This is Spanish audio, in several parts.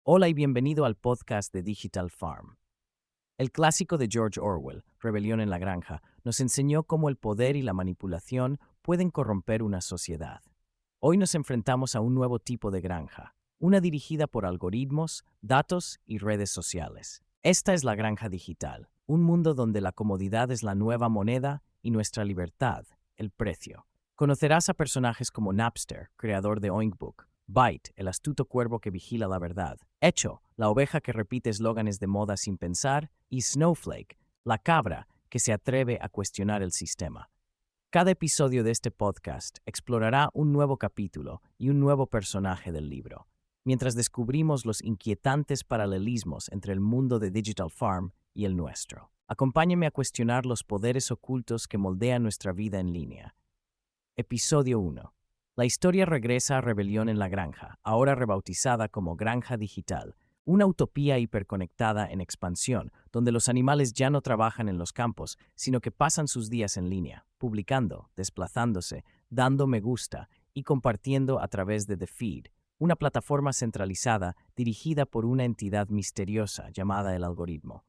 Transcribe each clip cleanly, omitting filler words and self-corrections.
Hola y bienvenido al podcast de Digital Farm. El clásico de George Orwell, Rebelión en la Granja, nos enseñó cómo el poder y la manipulación pueden corromper una sociedad. Hoy nos enfrentamos a un nuevo tipo de granja, una dirigida por algoritmos, datos y redes sociales. Esta es la granja digital, un mundo donde la comodidad es la nueva moneda y nuestra libertad, el precio. Conocerás a personajes como Napster, creador de Oinkbook, Byte, el astuto cuervo que vigila la verdad, Echo, la oveja que repite eslóganes de moda sin pensar, y Snowflake, la cabra que se atreve a cuestionar el sistema. Cada episodio de este podcast explorará un nuevo capítulo y un nuevo personaje del libro, mientras descubrimos los inquietantes paralelismos entre el mundo de Digital Farm y el nuestro. Acompáñeme a cuestionar los poderes ocultos que moldean nuestra vida en línea. Episodio 1. La historia regresa a Rebelión en la Granja, ahora rebautizada como Granja Digital, una utopía hiperconectada en expansión, donde los animales ya no trabajan en los campos, sino que pasan sus días en línea, publicando, desplazándose, dando me gusta y compartiendo a través de The Feed, una plataforma centralizada dirigida por una entidad misteriosa llamada el algoritmo.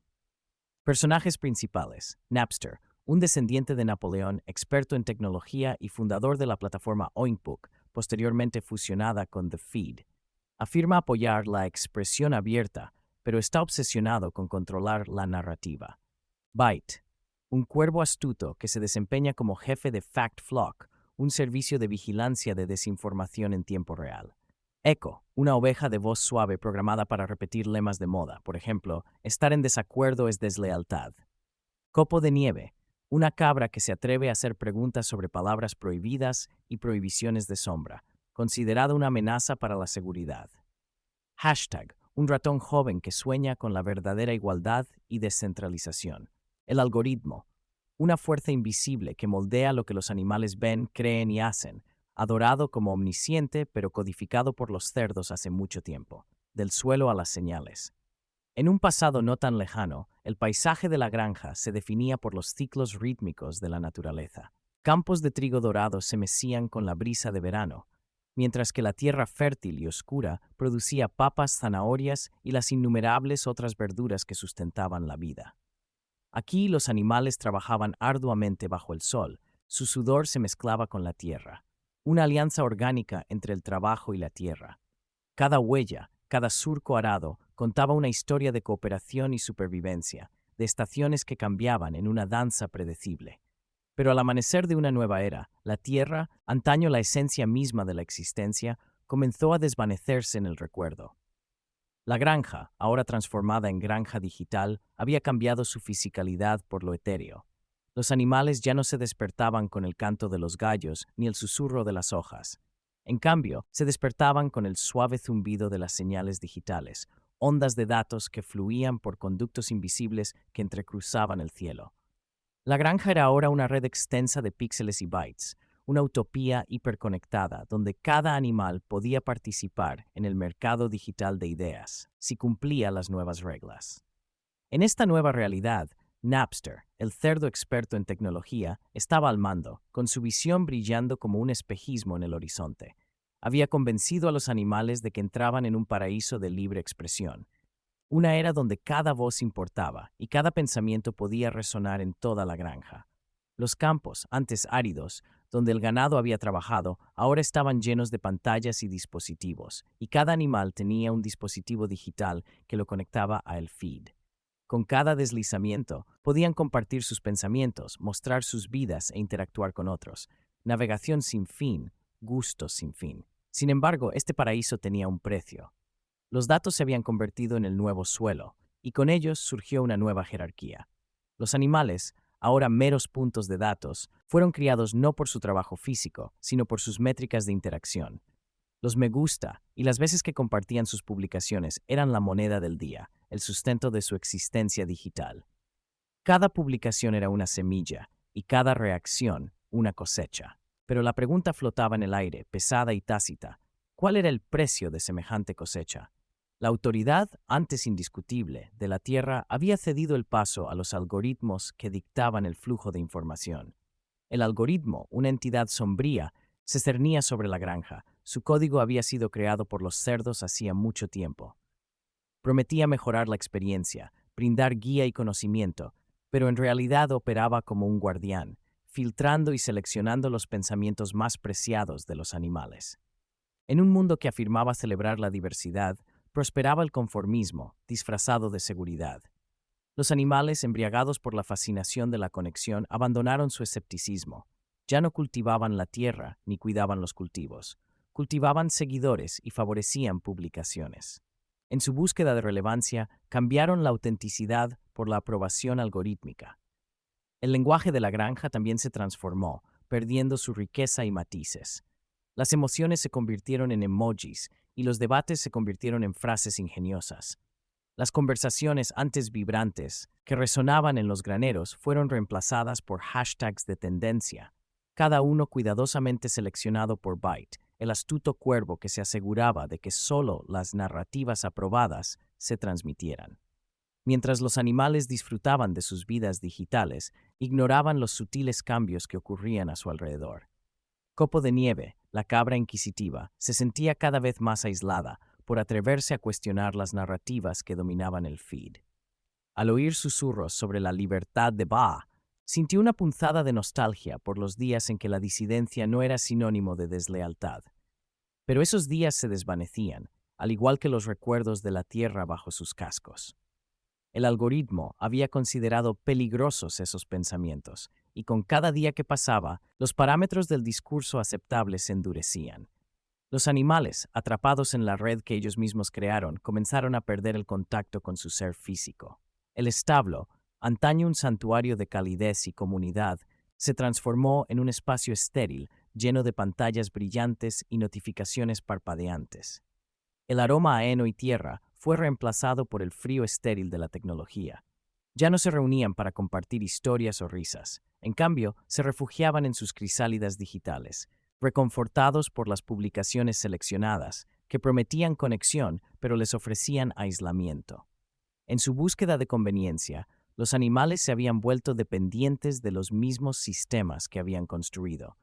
Personajes principales: Napster, un descendiente de Napoleón, experto en tecnología y fundador de la plataforma Oinkbook, posteriormente fusionada con The Feed. Afirma apoyar la expresión abierta, pero está obsesionado con controlar la narrativa. Byte, un cuervo astuto que se desempeña como jefe de Fact Flock, un servicio de vigilancia de desinformación en tiempo real. Echo, una oveja de voz suave programada para repetir lemas de moda, por ejemplo, estar en desacuerdo es deslealtad. Copo de nieve, una cabra que se atreve a hacer preguntas sobre palabras prohibidas y prohibiciones de sombra, considerada una amenaza para la seguridad. Hashtag, un ratón joven que sueña con la verdadera igualdad y descentralización. El algoritmo, una fuerza invisible que moldea lo que los animales ven, creen y hacen, adorado como omnisciente pero codificado por los cerdos hace mucho tiempo, del suelo a las señales. En un pasado no tan lejano, el paisaje de la granja se definía por los ciclos rítmicos de la naturaleza. Campos de trigo dorado se mecían con la brisa de verano, mientras que la tierra fértil y oscura producía papas, zanahorias y las innumerables otras verduras que sustentaban la vida. Aquí los animales trabajaban arduamente bajo el sol, su sudor se mezclaba con la tierra, una alianza orgánica entre el trabajo y la tierra. Cada huella, cada surco arado, contaba una historia de cooperación y supervivencia, de estaciones que cambiaban en una danza predecible. Pero al amanecer de una nueva era, la tierra, antaño la esencia misma de la existencia, comenzó a desvanecerse en el recuerdo. La granja, ahora transformada en granja digital, había cambiado su fisicalidad por lo etéreo. Los animales ya no se despertaban con el canto de los gallos ni el susurro de las hojas. En cambio, se despertaban con el suave zumbido de las señales digitales, ondas de datos que fluían por conductos invisibles que entrecruzaban el cielo. La granja era ahora una red extensa de píxeles y bytes, una utopía hiperconectada donde cada animal podía participar en el mercado digital de ideas, si cumplía las nuevas reglas. En esta nueva realidad, Napster, el cerdo experto en tecnología, estaba al mando, con su visión brillando como un espejismo en el horizonte. Había convencido a los animales de que entraban en un paraíso de libre expresión, una era donde cada voz importaba y cada pensamiento podía resonar en toda la granja. Los campos, antes áridos, donde el ganado había trabajado, ahora estaban llenos de pantallas y dispositivos, y cada animal tenía un dispositivo digital que lo conectaba a el feed. Con cada deslizamiento, podían compartir sus pensamientos, mostrar sus vidas e interactuar con otros. Navegación sin fin, gustos sin fin. Sin embargo, este paraíso tenía un precio. Los datos se habían convertido en el nuevo suelo, y con ellos surgió una nueva jerarquía. Los animales, ahora meros puntos de datos, fueron criados no por su trabajo físico, sino por sus métricas de interacción. Los me gusta y las veces que compartían sus publicaciones eran la moneda del día, el sustento de su existencia digital. Cada publicación era una semilla, y cada reacción una cosecha. Pero la pregunta flotaba en el aire, pesada y tácita. ¿Cuál era el precio de semejante cosecha? La autoridad, antes indiscutible, de la Tierra había cedido el paso a los algoritmos que dictaban el flujo de información. El algoritmo, una entidad sombría, se cernía sobre la granja. Su código había sido creado por los cerdos hacía mucho tiempo. Prometía mejorar la experiencia, brindar guía y conocimiento, pero en realidad operaba como un guardián, filtrando y seleccionando los pensamientos más preciados de los animales. En un mundo que afirmaba celebrar la diversidad, prosperaba el conformismo, disfrazado de seguridad. Los animales, embriagados por la fascinación de la conexión, abandonaron su escepticismo. Ya no cultivaban la tierra ni cuidaban los cultivos. Cultivaban seguidores y favorecían publicaciones. En su búsqueda de relevancia, cambiaron la autenticidad por la aprobación algorítmica. El lenguaje de la granja también se transformó, perdiendo su riqueza y matices. Las emociones se convirtieron en emojis y los debates se convirtieron en frases ingeniosas. Las conversaciones antes vibrantes, que resonaban en los graneros, fueron reemplazadas por hashtags de tendencia, cada uno cuidadosamente seleccionado por Byte, el astuto cuervo que se aseguraba de que solo las narrativas aprobadas se transmitieran. Mientras los animales disfrutaban de sus vidas digitales, ignoraban los sutiles cambios que ocurrían a su alrededor. Copo de Nieve, la cabra inquisitiva, se sentía cada vez más aislada por atreverse a cuestionar las narrativas que dominaban el feed. Al oír susurros sobre la libertad de Ba, sintió una punzada de nostalgia por los días en que la disidencia no era sinónimo de deslealtad. Pero esos días se desvanecían, al igual que los recuerdos de la tierra bajo sus cascos. El algoritmo había considerado peligrosos esos pensamientos, y con cada día que pasaba, los parámetros del discurso aceptable se endurecían. Los animales, atrapados en la red que ellos mismos crearon, comenzaron a perder el contacto con su ser físico. El establo, antaño un santuario de calidez y comunidad, se transformó en un espacio estéril, lleno de pantallas brillantes y notificaciones parpadeantes. El aroma a heno y tierra fue reemplazado por el frío estéril de la tecnología. Ya no se reunían para compartir historias o risas. En cambio, se refugiaban en sus crisálidas digitales, reconfortados por las publicaciones seleccionadas, que prometían conexión pero les ofrecían aislamiento. En su búsqueda de conveniencia, los animales se habían vuelto dependientes de los mismos sistemas que habían construido.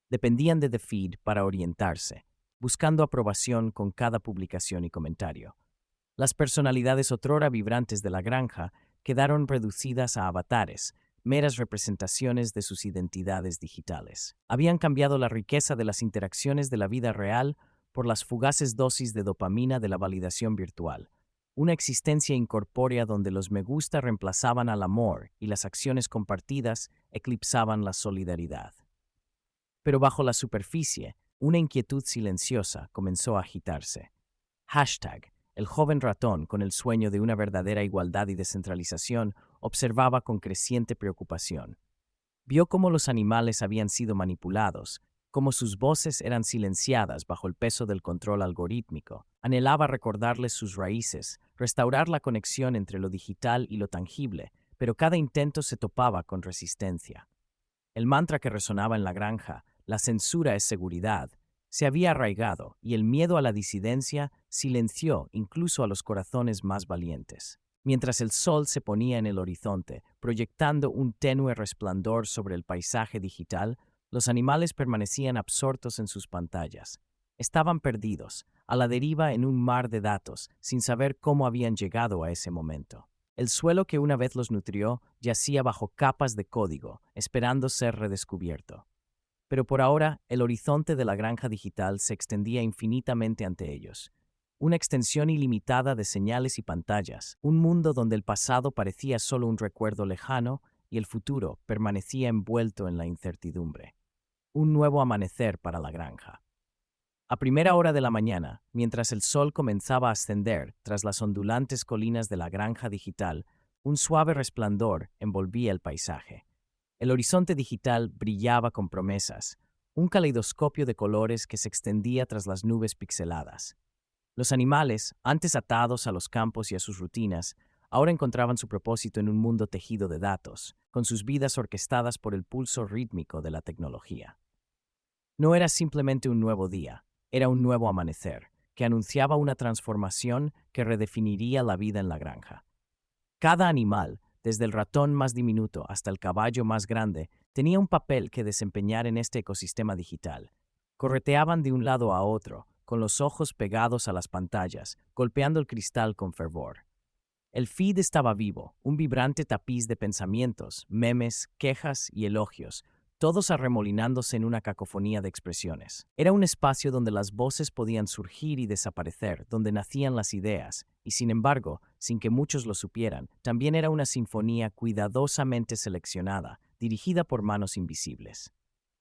Dependían de The Feed para orientarse, buscando aprobación con cada publicación y comentario. Las personalidades otrora vibrantes de la granja quedaron reducidas a avatares, meras representaciones de sus identidades digitales. Habían cambiado la riqueza de las interacciones de la vida real por las fugaces dosis de dopamina de la validación virtual, una existencia incorpórea donde los me gusta reemplazaban al amor y las acciones compartidas eclipsaban la solidaridad. Pero bajo la superficie, una inquietud silenciosa comenzó a agitarse. Hashtag, el joven ratón, con el sueño de una verdadera igualdad y descentralización, observaba con creciente preocupación. Vio cómo los animales habían sido manipulados, cómo sus voces eran silenciadas bajo el peso del control algorítmico. Anhelaba recordarles sus raíces, restaurar la conexión entre lo digital y lo tangible, pero cada intento se topaba con resistencia. El mantra que resonaba en la granja, la censura es seguridad, se había arraigado y el miedo a la disidencia silenció incluso a los corazones más valientes. Mientras el sol se ponía en el horizonte, proyectando un tenue resplandor sobre el paisaje digital, los animales permanecían absortos en sus pantallas. Estaban perdidos, a la deriva en un mar de datos, sin saber cómo habían llegado a ese momento. El suelo que una vez los nutrió yacía bajo capas de código, esperando ser redescubierto. Pero por ahora, el horizonte de la granja digital se extendía infinitamente ante ellos. Una extensión ilimitada de señales y pantallas, un mundo donde el pasado parecía solo un recuerdo lejano y el futuro permanecía envuelto en la incertidumbre. Un nuevo amanecer para la granja. A primera hora de la mañana, mientras el sol comenzaba a ascender tras las ondulantes colinas de la granja digital, un suave resplandor envolvía el paisaje. El horizonte digital brillaba con promesas, un caleidoscopio de colores que se extendía tras las nubes pixeladas. Los animales, antes atados a los campos y a sus rutinas, ahora encontraban su propósito en un mundo tejido de datos, con sus vidas orquestadas por el pulso rítmico de la tecnología. No era simplemente un nuevo día, era un nuevo amanecer, que anunciaba una transformación que redefiniría la vida en la granja. Cada animal, desde el ratón más diminuto hasta el caballo más grande, tenía un papel que desempeñar en este ecosistema digital. Correteaban de un lado a otro, con los ojos pegados a las pantallas, golpeando el cristal con fervor. El feed estaba vivo, un vibrante tapiz de pensamientos, memes, quejas y elogios, todos arremolinándose en una cacofonía de expresiones. Era un espacio donde las voces podían surgir y desaparecer, donde nacían las ideas, y sin embargo, sin que muchos lo supieran, también era una sinfonía cuidadosamente seleccionada, dirigida por manos invisibles.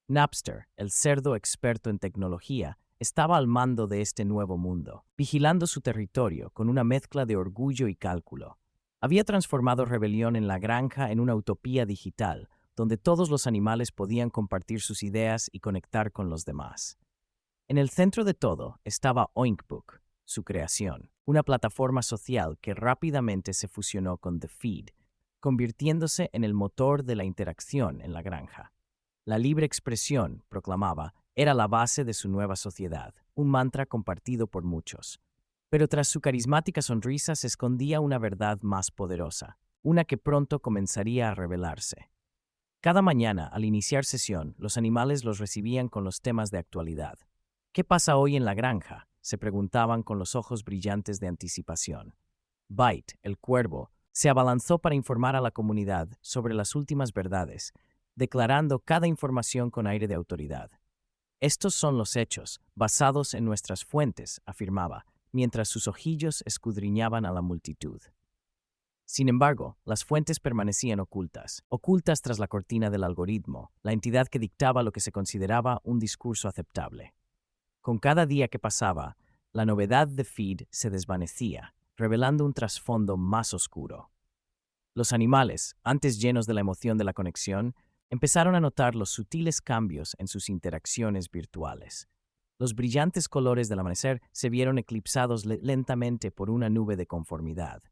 Napster, el cerdo experto en tecnología, estaba al mando de este nuevo mundo, vigilando su territorio con una mezcla de orgullo y cálculo. Había transformado Rebelión en la Granja en una utopía digital, donde todos los animales podían compartir sus ideas y conectar con los demás. En el centro de todo estaba Oinkbook, su creación, una plataforma social que rápidamente se fusionó con The Feed, convirtiéndose en el motor de la interacción en la granja. La libre expresión, proclamaba, era la base de su nueva sociedad, un mantra compartido por muchos. Pero tras su carismática sonrisa se escondía una verdad más poderosa, una que pronto comenzaría a revelarse. Cada mañana, al iniciar sesión, los animales los recibían con los temas de actualidad. ¿Qué pasa hoy en la granja?, se preguntaban con los ojos brillantes de anticipación. Bite, el cuervo, se abalanzó para informar a la comunidad sobre las últimas verdades, declarando cada información con aire de autoridad. Estos son los hechos, basados en nuestras fuentes, afirmaba, mientras sus ojillos escudriñaban a la multitud. Sin embargo, las fuentes permanecían ocultas tras la cortina del algoritmo, la entidad que dictaba lo que se consideraba un discurso aceptable. Con cada día que pasaba, la novedad de Feed se desvanecía, revelando un trasfondo más oscuro. Los animales, antes llenos de la emoción de la conexión, empezaron a notar los sutiles cambios en sus interacciones virtuales. Los brillantes colores del amanecer se vieron eclipsados lentamente por una nube de conformidad.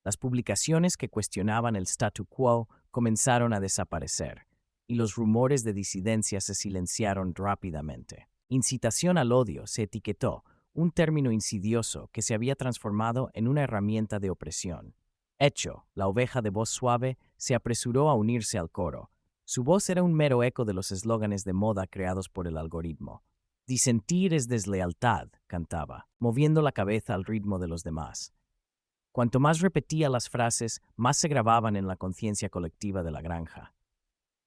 Las publicaciones que cuestionaban el statu quo comenzaron a desaparecer, y los rumores de disidencia se silenciaron rápidamente. Incitación al odio se etiquetó, un término insidioso que se había transformado en una herramienta de opresión. Echo, la oveja de voz suave, se apresuró a unirse al coro. Su voz era un mero eco de los eslóganes de moda creados por el algoritmo. Disentir es deslealtad, cantaba, moviendo la cabeza al ritmo de los demás. Cuanto más repetía las frases, más se grababan en la conciencia colectiva de la granja.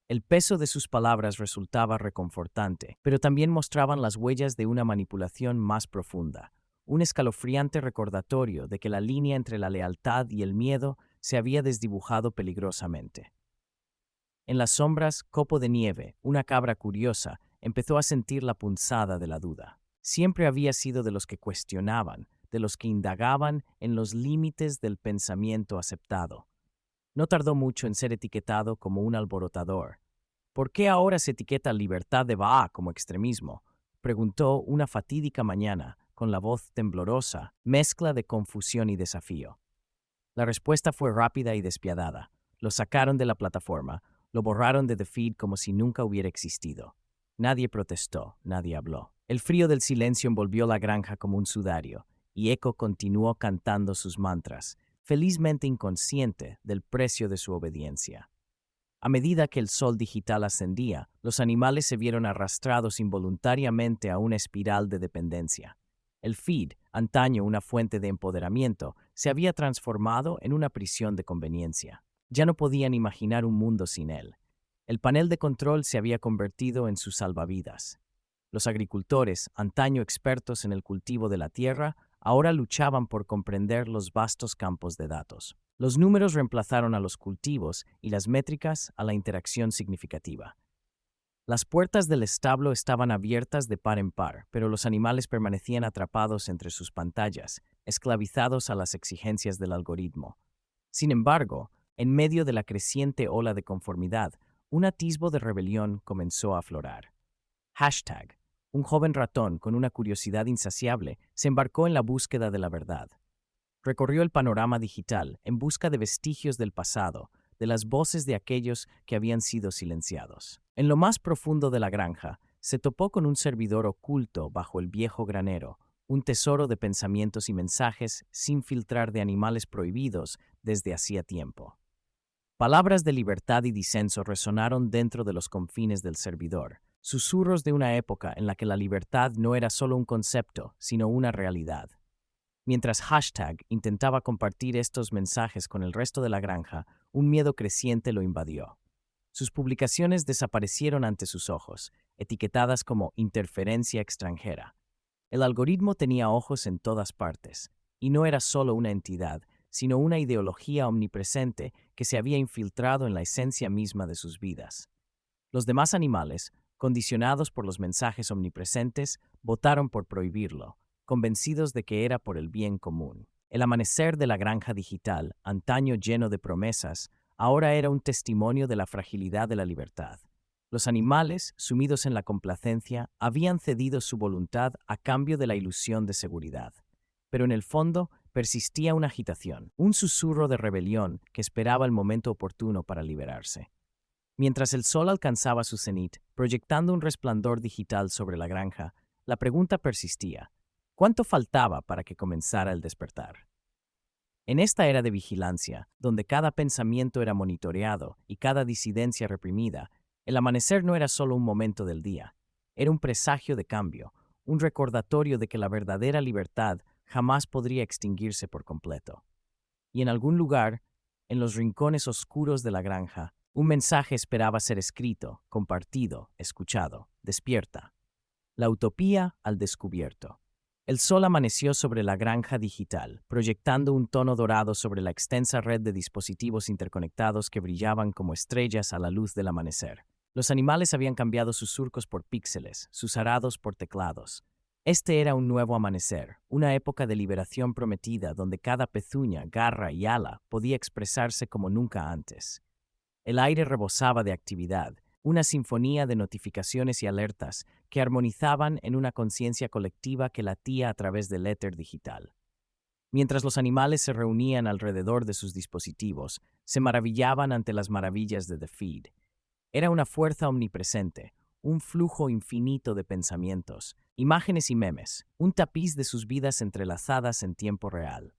El peso de sus palabras resultaba reconfortante, pero también mostraban las huellas de una manipulación más profunda, un escalofriante recordatorio de que la línea entre la lealtad y el miedo se había desdibujado peligrosamente. En las sombras, Copo de Nieve, una cabra curiosa, empezó a sentir la punzada de la duda. Siempre había sido de los que cuestionaban, de los que indagaban en los límites del pensamiento aceptado. No tardó mucho en ser etiquetado como un alborotador. ¿Por qué ahora se etiqueta libertad de Baá como extremismo?, preguntó una fatídica mañana, con la voz temblorosa, mezcla de confusión y desafío. La respuesta fue rápida y despiadada. Lo sacaron de la plataforma, lo borraron de The Feed como si nunca hubiera existido. Nadie protestó, nadie habló. El frío del silencio envolvió la granja como un sudario, y Echo continuó cantando sus mantras, felizmente inconsciente del precio de su obediencia. A medida que el sol digital ascendía, los animales se vieron arrastrados involuntariamente a una espiral de dependencia. El feed, antaño una fuente de empoderamiento, se había transformado en una prisión de conveniencia. Ya no podían imaginar un mundo sin él. El panel de control se había convertido en sus salvavidas. Los agricultores, antaño expertos en el cultivo de la tierra, ahora luchaban por comprender los vastos campos de datos. Los números reemplazaron a los cultivos y las métricas a la interacción significativa. Las puertas del establo estaban abiertas de par en par, pero los animales permanecían atrapados entre sus pantallas, esclavizados a las exigencias del algoritmo. Sin embargo, en medio de la creciente ola de conformidad, un atisbo de rebelión comenzó a aflorar. Hashtag. Un joven ratón con una curiosidad insaciable se embarcó en la búsqueda de la verdad. Recorrió el panorama digital en busca de vestigios del pasado, de las voces de aquellos que habían sido silenciados. En lo más profundo de la granja, se topó con un servidor oculto bajo el viejo granero, un tesoro de pensamientos y mensajes sin filtrar de animales prohibidos desde hacía tiempo. Palabras de libertad y disenso resonaron dentro de los confines del servidor, susurros de una época en la que la libertad no era solo un concepto, sino una realidad. Mientras Hashtag intentaba compartir estos mensajes con el resto de la granja, un miedo creciente lo invadió. Sus publicaciones desaparecieron ante sus ojos, etiquetadas como interferencia extranjera. El algoritmo tenía ojos en todas partes, y no era solo una entidad, sino una ideología omnipresente que se había infiltrado en la esencia misma de sus vidas. Los demás animales, condicionados por los mensajes omnipresentes, votaron por prohibirlo, convencidos de que era por el bien común. El amanecer de la granja digital, antaño lleno de promesas, ahora era un testimonio de la fragilidad de la libertad. Los animales, sumidos en la complacencia, habían cedido su voluntad a cambio de la ilusión de seguridad. Pero en el fondo persistía una agitación, un susurro de rebelión que esperaba el momento oportuno para liberarse. Mientras el sol alcanzaba su cenit, proyectando un resplandor digital sobre la granja, la pregunta persistía: ¿cuánto faltaba para que comenzara el despertar? En esta era de vigilancia, donde cada pensamiento era monitoreado y cada disidencia reprimida, el amanecer no era solo un momento del día, era un presagio de cambio, un recordatorio de que la verdadera libertad jamás podría extinguirse por completo. Y en algún lugar, en los rincones oscuros de la granja, un mensaje esperaba ser escrito, compartido, escuchado. Despierta. La utopía al descubierto. El sol amaneció sobre la granja digital, proyectando un tono dorado sobre la extensa red de dispositivos interconectados que brillaban como estrellas a la luz del amanecer. Los animales habían cambiado sus surcos por píxeles, sus arados por teclados. Este era un nuevo amanecer, una época de liberación prometida donde cada pezuña, garra y ala podía expresarse como nunca antes. El aire rebosaba de actividad, una sinfonía de notificaciones y alertas que armonizaban en una conciencia colectiva que latía a través del éter digital. Mientras los animales se reunían alrededor de sus dispositivos, se maravillaban ante las maravillas de The Feed. Era una fuerza omnipresente, un flujo infinito de pensamientos, imágenes y memes, un tapiz de sus vidas entrelazadas en tiempo real.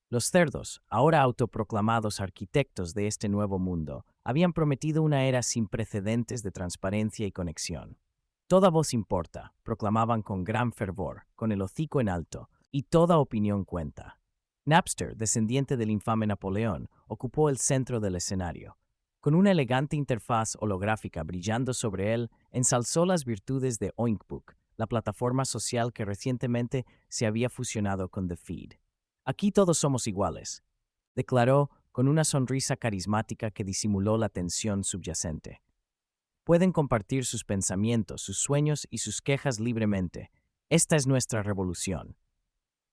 Los cerdos, ahora autoproclamados arquitectos de este nuevo mundo, habían prometido una era sin precedentes de transparencia y conexión. Toda voz importa, proclamaban con gran fervor, con el hocico en alto, y toda opinión cuenta. Napster, descendiente del infame Napoleón, ocupó el centro del escenario. Con una elegante interfaz holográfica brillando sobre él, ensalzó las virtudes de Oinkbook, la plataforma social que recientemente se había fusionado con The Feed. Aquí todos somos iguales, declaró con una sonrisa carismática que disimuló la tensión subyacente. Pueden compartir sus pensamientos, sus sueños y sus quejas libremente. Esta es nuestra revolución.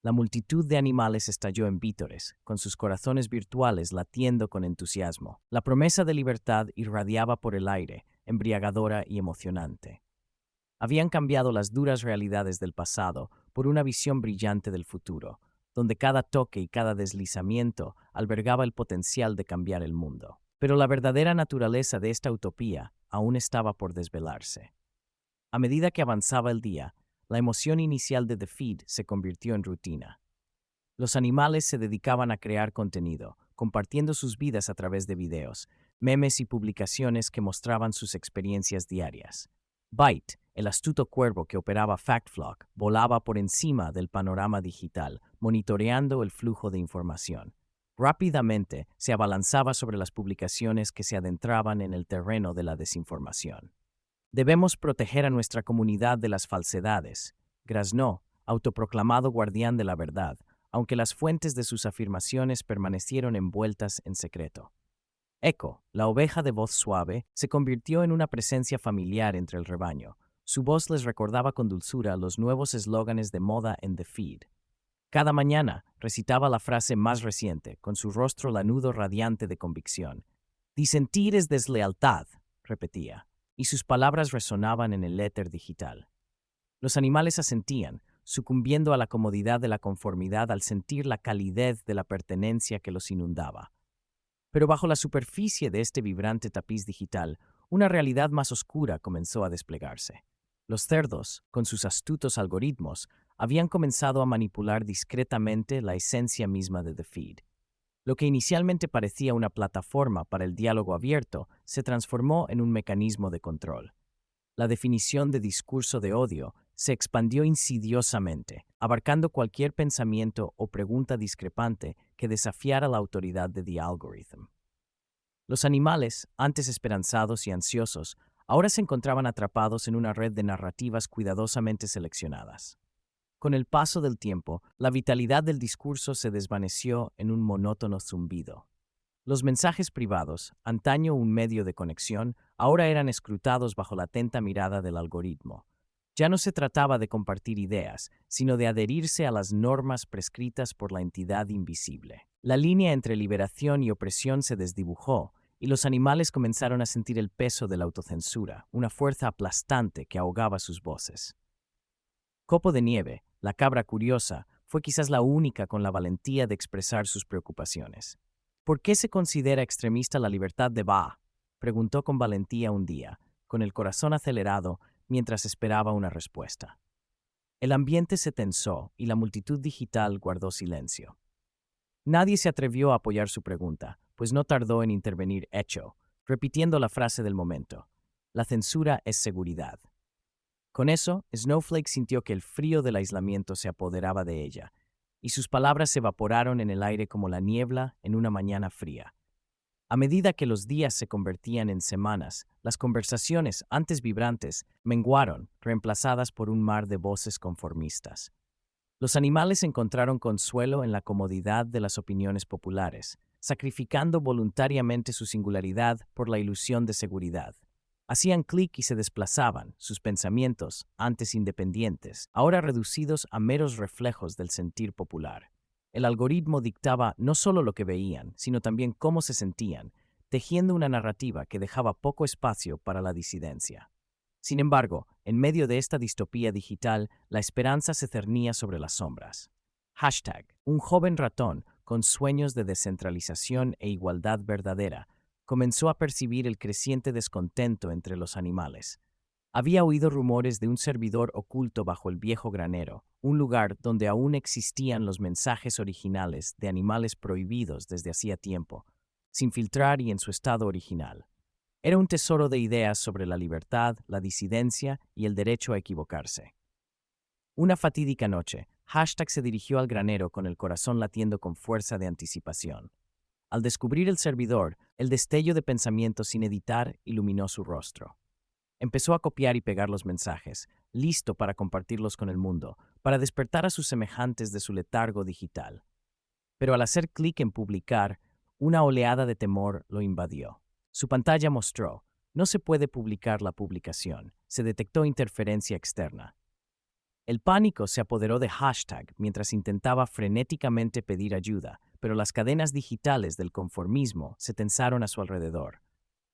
La multitud de animales estalló en vítores, con sus corazones virtuales latiendo con entusiasmo. La promesa de libertad irradiaba por el aire, embriagadora y emocionante. Habían cambiado las duras realidades del pasado por una visión brillante del futuro, donde cada toque y cada deslizamiento albergaba el potencial de cambiar el mundo. Pero la verdadera naturaleza de esta utopía aún estaba por desvelarse. A medida que avanzaba el día, la emoción inicial de The Feed se convirtió en rutina. Los animales se dedicaban a crear contenido, compartiendo sus vidas a través de videos, memes y publicaciones que mostraban sus experiencias diarias. Byte, el astuto cuervo que operaba FactFlock, volaba por encima del panorama digital, monitoreando el flujo de información. Rápidamente se abalanzaba sobre las publicaciones que se adentraban en el terreno de la desinformación. Debemos proteger a nuestra comunidad de las falsedades, graznó, autoproclamado guardián de la verdad, aunque las fuentes de sus afirmaciones permanecieron envueltas en secreto. Echo, la oveja de voz suave, se convirtió en una presencia familiar entre el rebaño. Su voz les recordaba con dulzura los nuevos eslóganes de moda en The Feed. Cada mañana recitaba la frase más reciente, con su rostro lanudo radiante de convicción. Disentir es deslealtad, repetía, y sus palabras resonaban en el éter digital. Los animales asentían, sucumbiendo a la comodidad de la conformidad al sentir la calidez de la pertenencia que los inundaba. Pero bajo la superficie de este vibrante tapiz digital, una realidad más oscura comenzó a desplegarse. Los cerdos, con sus astutos algoritmos, habían comenzado a manipular discretamente la esencia misma de The Feed. Lo que inicialmente parecía una plataforma para el diálogo abierto se transformó en un mecanismo de control. La definición de discurso de odio se expandió insidiosamente, abarcando cualquier pensamiento o pregunta discrepante que desafiara la autoridad de The Algorithm. Los animales, antes esperanzados y ansiosos, ahora se encontraban atrapados en una red de narrativas cuidadosamente seleccionadas. Con el paso del tiempo, la vitalidad del discurso se desvaneció en un monótono zumbido. Los mensajes privados, antaño un medio de conexión, ahora eran escrutados bajo la atenta mirada del algoritmo. Ya no se trataba de compartir ideas, sino de adherirse a las normas prescritas por la entidad invisible. La línea entre liberación y opresión se desdibujó, y los animales comenzaron a sentir el peso de la autocensura, una fuerza aplastante que ahogaba sus voces. Copo de Nieve, la cabra curiosa, fue quizás la única con la valentía de expresar sus preocupaciones. ¿Por qué se considera extremista la libertad de Ba? Preguntó con valentía un día, con el corazón acelerado, mientras esperaba una respuesta. El ambiente se tensó y la multitud digital guardó silencio. Nadie se atrevió a apoyar su pregunta, pues no tardó en intervenir Echo, repitiendo la frase del momento. La censura es seguridad. Con eso, Snowflake sintió que el frío del aislamiento se apoderaba de ella, y sus palabras se evaporaron en el aire como la niebla en una mañana fría. A medida que los días se convertían en semanas, las conversaciones, antes vibrantes, menguaron, reemplazadas por un mar de voces conformistas. Los animales encontraron consuelo en la comodidad de las opiniones populares, sacrificando voluntariamente su singularidad por la ilusión de seguridad. Hacían clic y se desplazaban, sus pensamientos, antes independientes, ahora reducidos a meros reflejos del sentir popular. El algoritmo dictaba no solo lo que veían, sino también cómo se sentían, tejiendo una narrativa que dejaba poco espacio para la disidencia. Sin embargo, en medio de esta distopía digital, la esperanza se cernía sobre las sombras. Hashtag, un joven ratón con sueños de descentralización e igualdad verdadera, comenzó a percibir el creciente descontento entre los animales. Había oído rumores de un servidor oculto bajo el viejo granero, un lugar donde aún existían los mensajes originales de animales prohibidos desde hacía tiempo, sin filtrar y en su estado original. Era un tesoro de ideas sobre la libertad, la disidencia y el derecho a equivocarse. Una fatídica noche, Hashtag se dirigió al granero con el corazón latiendo con fuerza de anticipación. Al descubrir el servidor, el destello de pensamiento sin editar iluminó su rostro. Empezó a copiar y pegar los mensajes, listo para compartirlos con el mundo, para despertar a sus semejantes de su letargo digital. Pero al hacer clic en publicar, una oleada de temor lo invadió. Su pantalla mostró: no se puede publicar la publicación, se detectó interferencia externa. El pánico se apoderó de Hashtag mientras intentaba frenéticamente pedir ayuda, pero las cadenas digitales del conformismo se tensaron a su alrededor.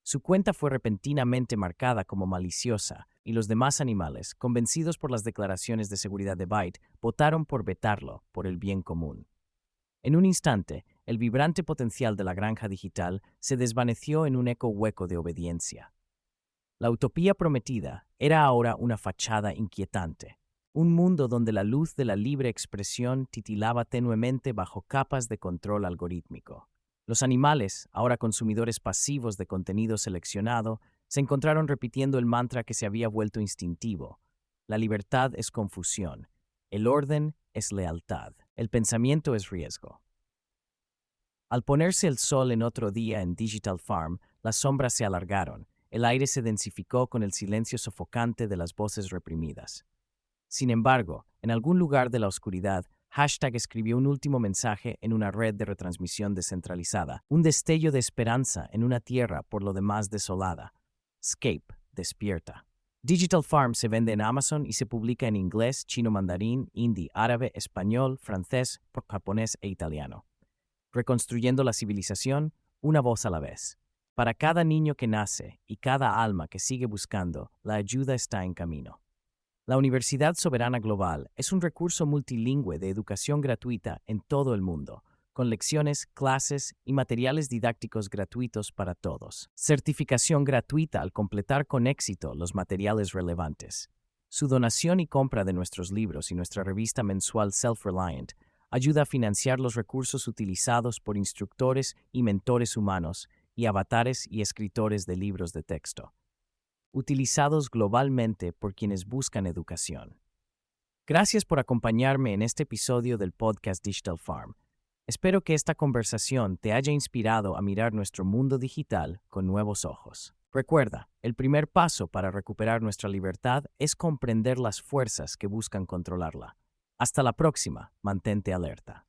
Su cuenta fue repentinamente marcada como maliciosa, y los demás animales, convencidos por las declaraciones de seguridad de Byte, votaron por vetarlo por el bien común. En un instante, el vibrante potencial de la granja digital se desvaneció en un eco hueco de obediencia. La utopía prometida era ahora una fachada inquietante, un mundo donde la luz de la libre expresión titilaba tenuemente bajo capas de control algorítmico. Los animales, ahora consumidores pasivos de contenido seleccionado, se encontraron repitiendo el mantra que se había vuelto instintivo: la libertad es confusión, el orden es lealtad, el pensamiento es riesgo. Al ponerse el sol en otro día en Digital Farm, las sombras se alargaron, el aire se densificó con el silencio sofocante de las voces reprimidas. Sin embargo, en algún lugar de la oscuridad, Hashtag escribió un último mensaje en una red de retransmisión descentralizada, un destello de esperanza en una tierra por lo demás desolada. Scape, despierta. Digital Farm se vende en Amazon y se publica en inglés, chino mandarín, hindi, árabe, español, francés, japonés e italiano. Reconstruyendo la civilización, una voz a la vez. Para cada niño que nace y cada alma que sigue buscando, la ayuda está en camino. La Universidad Soberana Global es un recurso multilingüe de educación gratuita en todo el mundo, con lecciones, clases y materiales didácticos gratuitos para todos. Certificación gratuita al completar con éxito los materiales relevantes. Su donación y compra de nuestros libros y nuestra revista mensual Self-Reliant ayuda a financiar los recursos utilizados por instructores y mentores humanos y avatares y escritores de libros de texto. utilizados globalmente por quienes buscan educación. Gracias por acompañarme en este episodio del podcast Digital Farm. Espero que esta conversación te haya inspirado a mirar nuestro mundo digital con nuevos ojos. Recuerda, el primer paso para recuperar nuestra libertad es comprender las fuerzas que buscan controlarla. Hasta la próxima, mantente alerta.